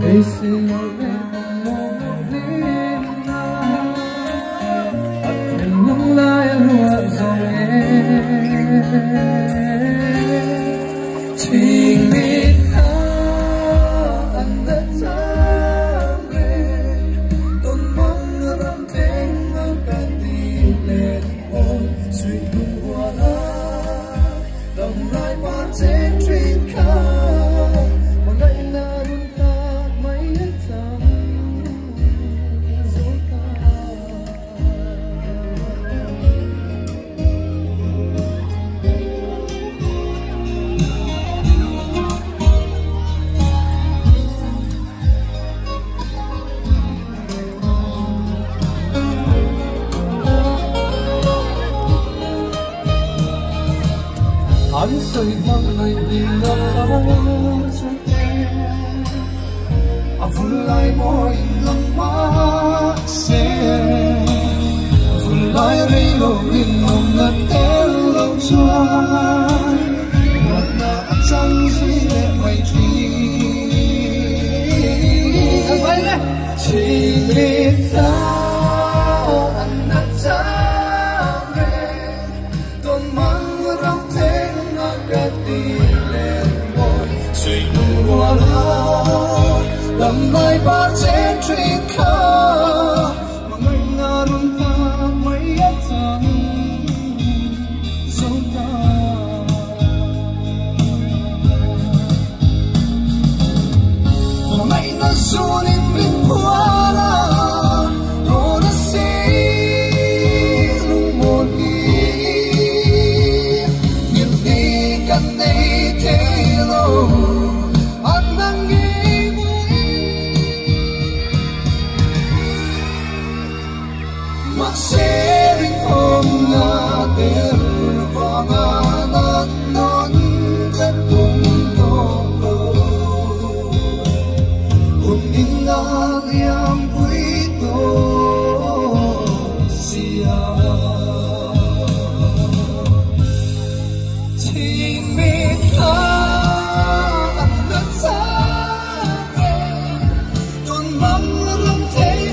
Anh sợi băng này đi ngắm cho em vui lại mỗi lần mắt sẽ vui lại rơi lâu in nồng nàn tên lâu trôi một là chẳng gì để mày truy chỉ biết tao anh đã trả về còn mang rong thế gati lên môi suy mùa lao làm lại ba trên truyền khá mà ngày nào luôn ta mấy tháng dấu ta mà ngày nào dù đến bên qua là rồi đã sẽ luôn một Sharing home na tervanganat non katungto uningal yang puito siya timita at sabi don mangrang tayong